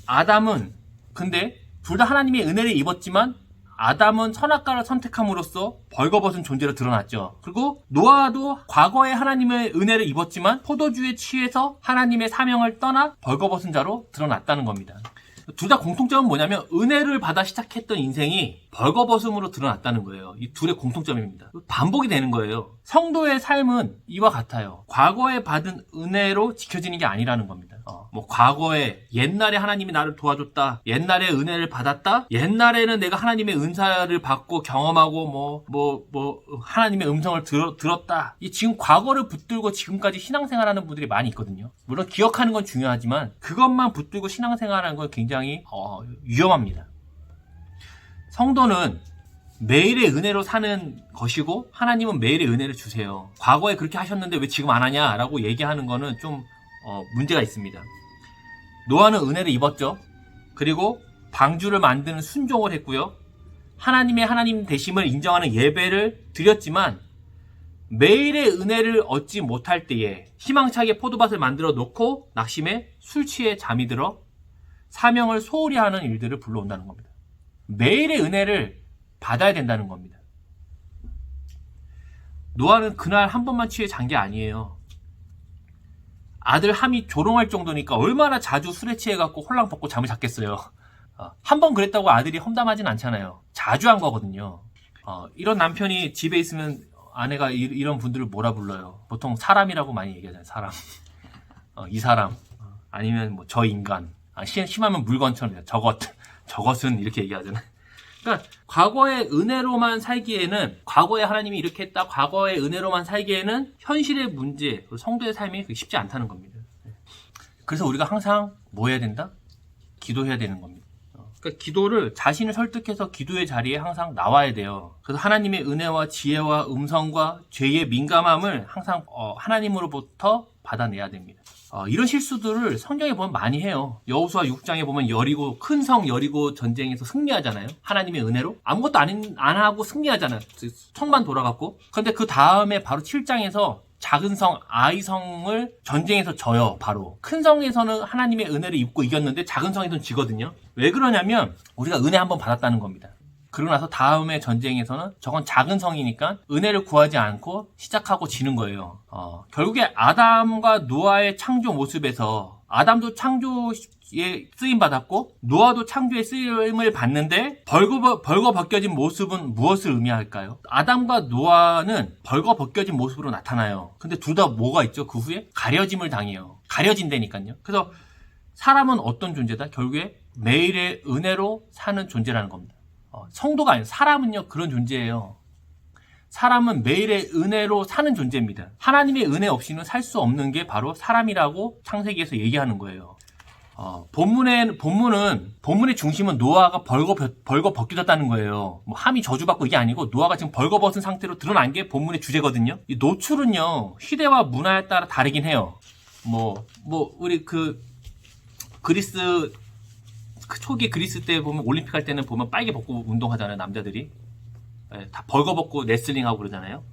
아담은 근데 둘 다 하나님의 은혜를 입었지만 아담은 선악과를 선택함으로써 벌거벗은 존재로 드러났죠. 그리고 노아도 과거에 하나님의 은혜를 입었지만 포도주에 취해서 하나님의 사명을 떠나 벌거벗은 자로 드러났다는 겁니다. 둘 다 공통점은 뭐냐면 은혜를 받아 시작했던 인생이 벌거벗음으로 드러났다는 거예요. 이 둘의 공통점입니다. 반복이 되는 거예요. 성도의 삶은 이와 같아요. 과거에 받은 은혜로 지켜지는 게 아니라는 겁니다. 과거에 옛날에 하나님이 나를 도와줬다. 옛날에 은혜를 받았다. 옛날에는 내가 하나님의 은사를 받고 경험하고 하나님의 음성을 들었다. 지금 과거를 붙들고 지금까지 신앙생활하는 분들이 많이 있거든요. 물론 기억하는 건 중요하지만 그것만 붙들고 신앙생활하는 건 굉장히 위험합니다. 성도는 매일의 은혜로 사는 것이고 하나님은 매일의 은혜를 주세요. 과거에 그렇게 하셨는데 왜 지금 안 하냐라고 얘기하는 거는 좀 문제가 있습니다. 노아는 은혜를 입었죠. 그리고 방주를 만드는 순종을 했고요. 하나님 되심을 인정하는 예배를 드렸지만 매일의 은혜를 얻지 못할 때에 희망차게 포도밭을 만들어 놓고 낙심해 술 취해 잠이 들어 사명을 소홀히 하는 일들을 불러온다는 겁니다. 매일의 은혜를 받아야 된다는 겁니다. 노아는 그날 한 번만 취해 잔 게 아니에요. 아들 함이 조롱할 정도니까 얼마나 자주 술에 취해갖고 홀랑 벗고 잠을 잤겠어요. 한 번 그랬다고 아들이 험담하진 않잖아요. 자주 한 거거든요. 이런 남편이 집에 있으면 아내가 이런 분들을 뭐라 불러요? 보통 사람이라고 많이 얘기하잖아요. 사람. 이 사람. 아니면 저 인간. 심하면 물건처럼 저것은 이렇게 얘기하잖아요. 그러니까 과거의 은혜로만 살기에는 과거에 하나님이 이렇게 했다. 과거의 은혜로만 살기에는 현실의 문제, 성도의 삶이 쉽지 않다는 겁니다. 그래서 우리가 항상 뭐 해야 된다? 기도해야 되는 겁니다. 그러니까 기도를 자신을 설득해서 기도의 자리에 항상 나와야 돼요. 그래서 하나님의 은혜와 지혜와 음성과 죄의 민감함을 항상 하나님으로부터 받아내야 됩니다. 이런 실수들을 성경에 보면 많이 해요. 여호수아 6장에 보면 큰 성 여리고 전쟁에서 승리하잖아요. 하나님의 은혜로 아무것도 안 하고 승리하잖아요. 성만 돌아갔고. 근데 그 다음에 바로 7장에서 작은 성 아이성을 전쟁에서 져요. 바로 큰 성에서는 하나님의 은혜를 입고 이겼는데 작은 성에서는 지거든요. 왜 그러냐면 우리가 은혜 한번 받았다는 겁니다. 그러고 나서 다음에 전쟁에서는 저건 작은 성이니까 은혜를 구하지 않고 시작하고 지는 거예요. 결국에 아담과 노아의 창조 모습에서 아담도 창조에 쓰임 받았고 노아도 창조에 쓰임을 받는데 벌거 벗겨진 모습은 무엇을 의미할까요? 아담과 노아는 벌거 벗겨진 모습으로 나타나요. 근데 둘 다 뭐가 있죠? 그 후에 가려짐을 당해요. 가려진다니까요. 그래서 사람은 어떤 존재다? 결국에 매일의 은혜로 사는 존재라는 겁니다. 성도가 아니에요. 사람은요 그런 존재예요. 사람은 매일의 은혜로 사는 존재입니다. 하나님의 은혜 없이는 살 수 없는 게 바로 사람이라고 창세기에서 얘기하는 거예요. 본문의 중심은 노아가 벌거 벗겨졌다는 거예요. 뭐 함이 저주받고 이게 아니고 노아가 지금 벌거벗은 상태로 드러난 게 본문의 주제거든요. 이 노출은요 시대와 문화에 따라 다르긴 해요. 우리 그리스 초기 그리스 때 보면 올림픽 할 때는 보면 빨개 벗고 운동하잖아요 남자들이. 다 벌거벗고 레슬링하고 그러잖아요.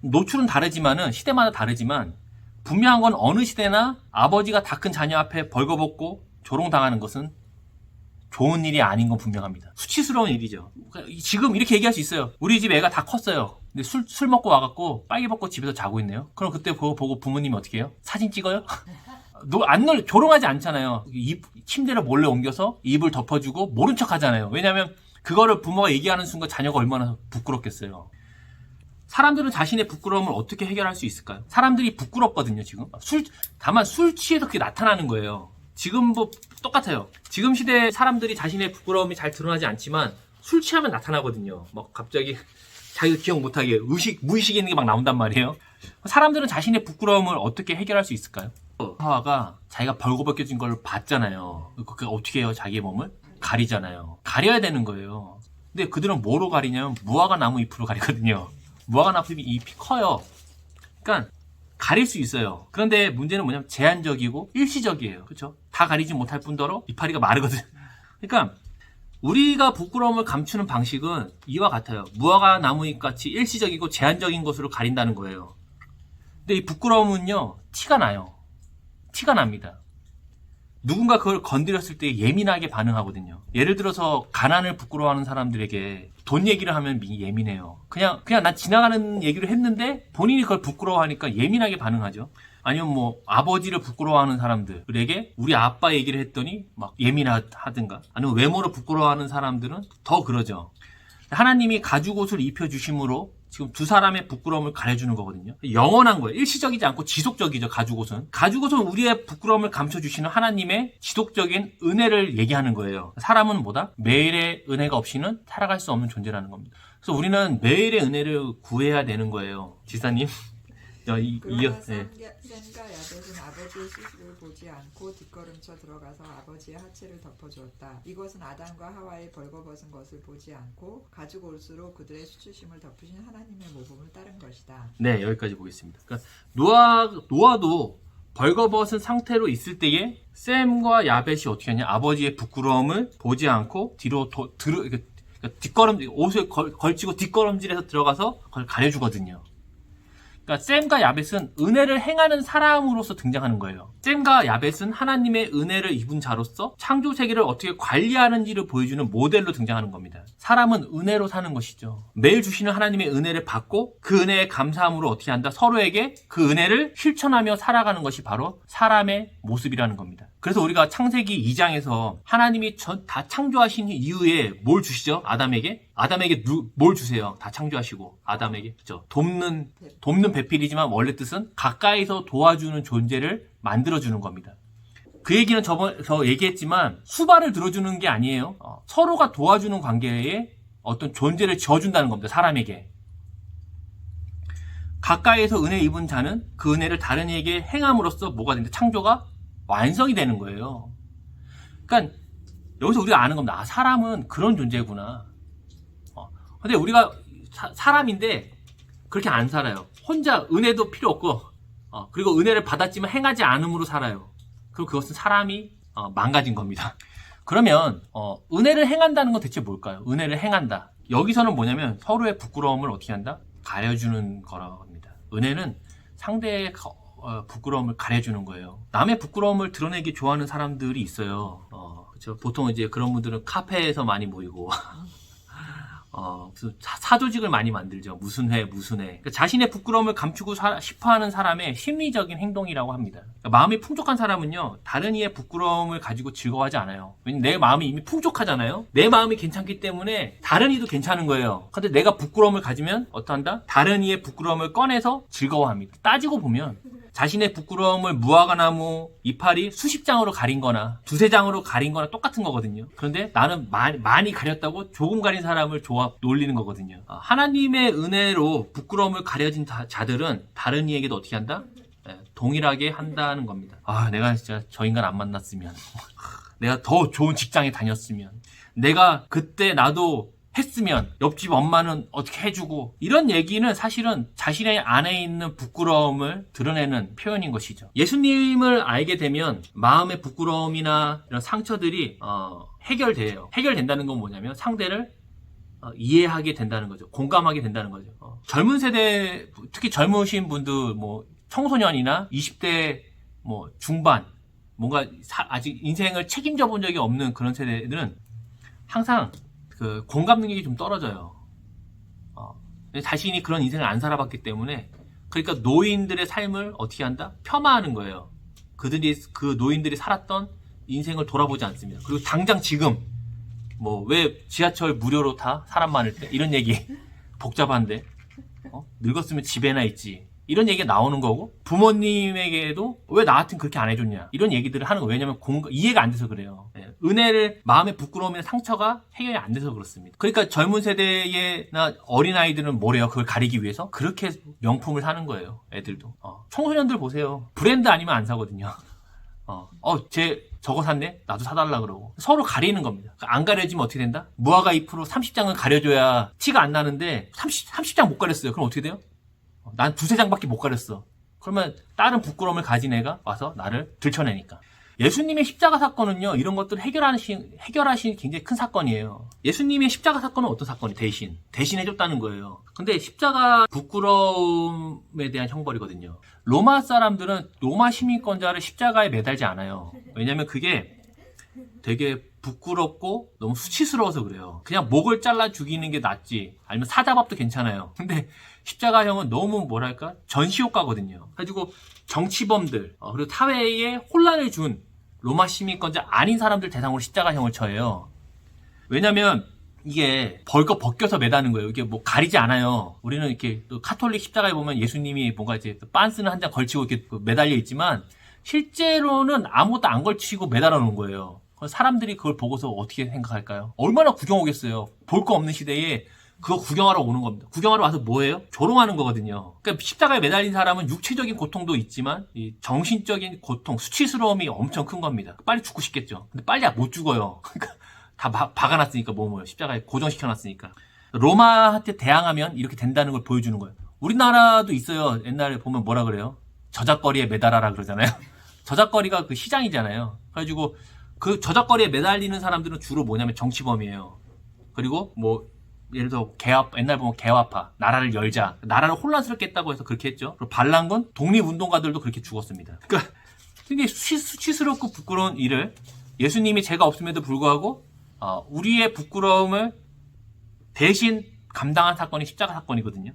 노출은 다르지만은 시대마다 다르지만 분명한 건 어느 시대나 아버지가 다 큰 자녀 앞에 벌거벗고 조롱당하는 것은 좋은 일이 아닌 건 분명합니다. 수치스러운 일이죠. 지금 이렇게 얘기할 수 있어요. 우리 집 애가 다 컸어요. 근데 술 먹고 와갖고 빨개 벗고 집에서 자고 있네요. 그럼 그때 보고 부모님이 어떻게 해요? 사진 찍어요? 조롱하지 않잖아요. 침대를 몰래 옮겨서 이불 덮어주고 모른 척 하잖아요. 왜냐면 그거를 부모가 얘기하는 순간 자녀가 얼마나 부끄럽겠어요. 사람들은 자신의 부끄러움을 어떻게 해결할 수 있을까요? 사람들이 부끄럽거든요, 지금. 다만 술 취해서 그게 나타나는 거예요. 지금 똑같아요. 지금 시대에 사람들이 자신의 부끄러움이 잘 드러나지 않지만 술 취하면 나타나거든요. 갑자기 자기가 기억 못하게 무의식에 있는 게 막 나온단 말이에요. 사람들은 자신의 부끄러움을 어떻게 해결할 수 있을까요? 하와가 자기가 벌거벗겨진 걸 봤잖아요. 그게 어떻게 해요? 자기의 몸을? 가리잖아요. 가려야 되는 거예요. 근데 그들은 뭐로 가리냐면 무화과 나무 잎으로 가리거든요. 무화과 나무 잎이 커요. 그러니까 가릴 수 있어요. 그런데 문제는 뭐냐면 제한적이고 일시적이에요. 그렇죠? 다 가리지 못할 뿐더러 이파리가 마르거든. 그러니까 우리가 부끄러움을 감추는 방식은 이와 같아요. 무화과 나무 잎 같이 일시적이고 제한적인 것으로 가린다는 거예요. 근데 이 부끄러움은요, 티가 나요. 티가 납니다. 누군가 그걸 건드렸을 때 예민하게 반응하거든요. 예를 들어서 가난을 부끄러워하는 사람들에게 돈 얘기를 하면 예민해요. 그냥 난 지나가는 얘기를 했는데 본인이 그걸 부끄러워하니까 예민하게 반응하죠. 아니면 아버지를 부끄러워하는 사람들에게 우리 아빠 얘기를 했더니 막 예민하든가, 아니면 외모를 부끄러워하는 사람들은 더 그러죠. 하나님이 가죽옷을 입혀주심으로 지금 두 사람의 부끄러움을 가려주는 거거든요. 영원한 거예요. 일시적이지 않고 지속적이죠, 가죽옷은. 가죽옷은 우리의 부끄러움을 감춰주시는 하나님의 지속적인 은혜를 얘기하는 거예요. 사람은 뭐다? 매일의 은혜가 없이는 살아갈 수 없는 존재라는 겁니다. 그래서 우리는 매일의 은혜를 구해야 되는 거예요. 지사님. 그러나 셈과 야벳은 아버지의 시술을 보지 않고 뒷걸음쳐 들어가서 아버지의 하체를 덮어주었다. 이것은 아담과 하와의 벌거벗은 것을 보지 않고 가죽 옷으로 그들의 수치심을 덮으신 하나님의 모범을 따른 것이다. 네, 여기까지 보겠습니다. 그러니까 노아도 벌거벗은 상태로 있을 때에 셈과 야벳이 어떻게 하냐? 아버지의 부끄러움을 보지 않고 뒤로 옷을 걸치고 뒷걸음질해서 들어가서 그걸 가려주거든요. 그러니까 셈과 야벳은 은혜를 행하는 사람으로서 등장하는 거예요. 셈과 야벳은 하나님의 은혜를 입은 자로서 창조 세계를 어떻게 관리하는지를 보여주는 모델로 등장하는 겁니다. 사람은 은혜로 사는 것이죠. 매일 주시는 하나님의 은혜를 받고 그 은혜에 감사함으로 어떻게 한다? 서로에게 그 은혜를 실천하며 살아가는 것이 바로 사람의 모습이라는 겁니다. 그래서 우리가 창세기 2장에서 하나님이 다 창조하신 이후에 뭘 주시죠? 아담에게 뭘 주세요? 다 창조하시고 아담에게, 그죠? 돕는 배필이지만 원래 뜻은 가까이서 도와주는 존재를 만들어주는 겁니다. 그 얘기는 저 얘기했지만 수발을 들어주는 게 아니에요. 서로가 도와주는 관계에 어떤 존재를 지어준다는 겁니다. 사람에게. 가까이에서 은혜 입은 자는 그 은혜를 다른 이에게 행함으로써 뭐가 된다? 창조가 완성이 되는 거예요. 그러니까 여기서 우리가 아는 겁니다. 사람은 그런 존재구나. 근데 우리가 사람인데 그렇게 안 살아요. 혼자 은혜도 필요 없고, 그리고 은혜를 받았지만 행하지 않음으로 살아요. 그리고 그것은 사람이 망가진 겁니다. 그러면 은혜를 행한다는 건 대체 뭘까요? 은혜를 행한다. 여기서는 뭐냐면 서로의 부끄러움을 어떻게 한다? 가려주는 거라고 합니다. 은혜는 상대의 부끄러움을 가려주는 거예요. 남의 부끄러움을 드러내기 좋아하는 사람들이 있어요. 그렇죠? 보통 이제 그런 분들은 카페에서 많이 모이고 무슨 사조직을 많이 만들죠. 무슨 회. 그러니까 자신의 부끄러움을 감추고 싶어하는 사람의 심리적인 행동이라고 합니다. 그러니까 마음이 풍족한 사람은요, 다른 이의 부끄러움을 가지고 즐거워하지 않아요. 왜냐면 내 마음이 이미 풍족하잖아요. 내 마음이 괜찮기 때문에 다른 이도 괜찮은 거예요. 근데 내가 부끄러움을 가지면 어떠한다? 다른 이의 부끄러움을 꺼내서 즐거워합니다. 따지고 보면 자신의 부끄러움을 무화과나무 이파리 수십 장으로 가린 거나 두세 장으로 가린 거나 똑같은 거거든요. 그런데 나는 많이 가렸다고 조금 가린 사람을 놀리는 거거든요. 하나님의 은혜로 부끄러움을 가려진 자들은 다른 이에게도 어떻게 한다? 동일하게 한다는 겁니다. 아, 내가 진짜 저 인간 안 만났으면, 내가 더 좋은 직장에 다녔으면, 내가 그때 나도 했으면 옆집 엄마는 어떻게 해주고, 이런 얘기는 사실은 자신의 안에 있는 부끄러움을 드러내는 표현인 것이죠. 예수님을 알게 되면 마음의 부끄러움이나 이런 상처들이 해결돼요. 해결된다는 건 뭐냐면 상대를 이해하게 된다는 거죠. 공감하게 된다는 거죠. 젊은 세대, 특히 젊으신 분들, 뭐 청소년이나 20대 뭐 중반, 뭔가 아직 인생을 책임져 본 적이 없는 그런 세대들은 항상 그 공감 능력이 좀 떨어져요. 자신이 그런 인생을 안 살아봤기 때문에. 그러니까 노인들의 삶을 어떻게 한다? 폄하하는 거예요. 그 노인들이 살았던 인생을 돌아보지 않습니다. 그리고 당장 지금 뭐 왜 지하철 무료로 타? 사람 많을 때? 이런 얘기 복잡한데 늙었으면 집에나 있지, 이런 얘기가 나오는 거고, 부모님에게도 왜 나한테는 그렇게 안 해줬냐, 이런 얘기들을 하는 거예요. 왜냐면 이해가 안 돼서 그래요. 은혜를, 마음의 부끄러움이나 상처가 해결이 안 돼서 그렇습니다. 그러니까 젊은 세대나 어린아이들은 뭐래요? 그걸 가리기 위해서 그렇게 명품을 사는 거예요. 애들도. 청소년들 보세요. 브랜드 아니면 안 사거든요. 쟤 저거 샀네? 나도 사달라 그러고. 서로 가리는 겁니다. 안 가려지면 어떻게 된다? 무화과 잎으로 30장은 가려줘야 티가 안 나는데 30장 못 가렸어요. 그럼 어떻게 돼요? 난 두세 장밖에 못 가렸어. 그러면 다른 부끄러움을 가진 애가 와서 나를 들춰내니까. 예수님의 십자가 사건은요, 이런 것들을 해결하신 굉장히 큰 사건이에요. 예수님의 십자가 사건은 어떤 사건이? 대신해줬다는 거예요. 근데 십자가 부끄러움에 대한 형벌이거든요. 로마 사람들은 로마 시민권자를 십자가에 매달지 않아요. 왜냐면 그게 되게 부끄럽고 너무 수치스러워서 그래요. 그냥 목을 잘라 죽이는 게 낫지, 아니면 사자밥도 괜찮아요. 근데 십자가형은 너무 뭐랄까 전시효과거든요. 그래가지고 정치범들, 그리고 사회에 혼란을 준 로마 시민권자 아닌 사람들 대상으로 십자가형을 처해요. 왜냐면 이게 벌거 벗겨서 매다는 거예요. 이게 뭐 가리지 않아요. 우리는 이렇게 또 카톨릭 십자가에 보면 예수님이 뭔가 이제 빤스는 한 장 걸치고 이렇게 매달려 있지만, 실제로는 아무것도 안 걸치고 매달아 놓은 거예요. 사람들이 그걸 보고서 어떻게 생각할까요? 얼마나 구경 오겠어요. 볼 거 없는 시대에 그거 구경하러 오는 겁니다. 구경하러 와서 뭐예요? 조롱하는 거거든요. 그러니까 십자가에 매달린 사람은 육체적인 고통도 있지만 이 정신적인 고통, 수치스러움이 엄청 큰 겁니다. 빨리 죽고 싶겠죠. 근데 빨리 못 죽어요. 그러니까 다 박아놨으니까, 몸을 십자가에 고정시켜놨으니까. 로마한테 대항하면 이렇게 된다는 걸 보여주는 거예요. 우리나라도 있어요. 옛날에 보면 뭐라 그래요? 저작거리에 매달아라 그러잖아요. 저작거리가 그 시장이잖아요. 그래가지고 그 저작거리에 매달리는 사람들은 주로 뭐냐면 정치범이에요. 그리고 뭐 예를 들어 옛날 보면 개화파, 나라를 열자, 나라를 혼란스럽게 했다고 해서 그렇게 했죠. 그리고 반란군, 독립운동가들도 그렇게 죽었습니다. 그러니까 굉장히 수치스럽고 부끄러운 일을 예수님이 죄가 없음에도 불구하고 우리의 부끄러움을 대신 감당한 사건이 십자가 사건이거든요.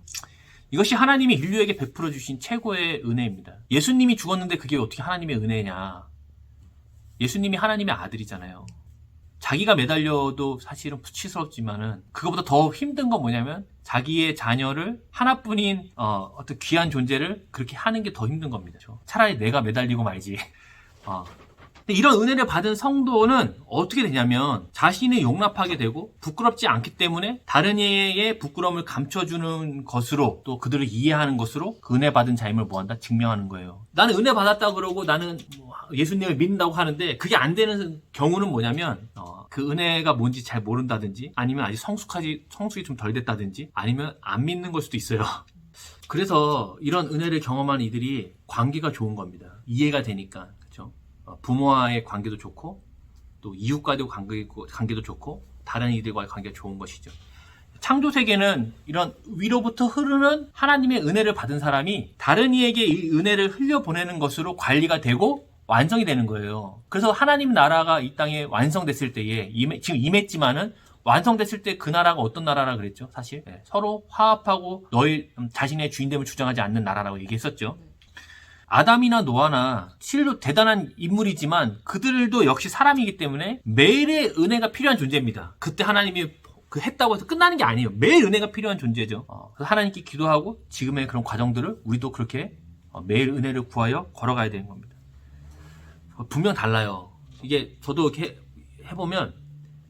이것이 하나님이 인류에게 베풀어 주신 최고의 은혜입니다. 예수님이 죽었는데 그게 어떻게 하나님의 은혜냐? 예수님이 하나님의 아들이잖아요. 자기가 매달려도 사실은 수치스럽지만은 그거보다 더 힘든 건 뭐냐면 자기의 자녀를, 하나뿐인 어떤 귀한 존재를 그렇게 하는 게 더 힘든 겁니다. 차라리 내가 매달리고 말지. 근데 이런 은혜를 받은 성도는 어떻게 되냐면 자신을 용납하게 되고 부끄럽지 않기 때문에 다른 이의 부끄러움을 감춰주는 것으로, 또 그들을 이해하는 것으로 그 은혜 받은 자임을 뭐한다? 증명하는 거예요. 나는 은혜 받았다고 그러고 나는 예수님을 믿는다고 하는데 그게 안 되는 경우는 뭐냐면 그 은혜가 뭔지 잘 모른다든지, 아니면 아직 성숙이 좀 덜 됐다든지, 아니면 안 믿는 걸 수도 있어요. 그래서 이런 은혜를 경험한 이들이 관계가 좋은 겁니다. 이해가 되니까. 그렇죠? 부모와의 관계도 좋고, 또 이웃과도 관계도 좋고, 다른 이들과의 관계가 좋은 것이죠. 창조 세계는 이런 위로부터 흐르는 하나님의 은혜를 받은 사람이 다른 이에게 이 은혜를 흘려보내는 것으로 관리가 되고 완성이 되는 거예요. 그래서 하나님 나라가 이 땅에 완성됐을 때에, 지금 임했지만은 완성됐을 때 그 나라가 어떤 나라라 그랬죠? 사실 서로 화합하고 너희 자신의 주인됨을 주장하지 않는 나라라고 얘기했었죠. 아담이나 노아나 실로 대단한 인물이지만 그들도 역시 사람이기 때문에 매일의 은혜가 필요한 존재입니다. 그때 하나님이 했다고 해서 끝나는 게 아니에요. 매일 은혜가 필요한 존재죠. 그래서 하나님께 기도하고 지금의 그런 과정들을 우리도 그렇게 매일 은혜를 구하여 걸어가야 되는 겁니다. 분명 달라요. 이게 저도 이렇게 해보면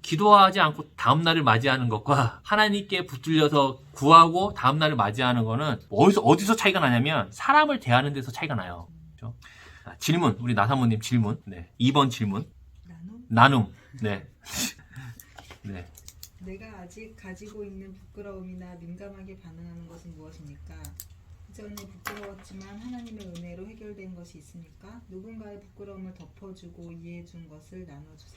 기도하지 않고 다음날을 맞이하는 것과 하나님께 붙들려서 구하고 다음날을 맞이하는 거는 어디서 차이가 나냐면 사람을 대하는 데서 차이가 나요. 거죠. 질문, 우리 나사모님 질문. 네. 2번 질문. 나눔. 네. 네. 내가 아직 가지고 있는 부끄러움이나 민감하게 반응하는 것은 무엇입니까? 이전에 부끄러웠지만 하나님의 은혜로 해결된 것이 있습니까? 누군가의 부끄러움을 덮어주고 이해해준 것을 나눠주세요.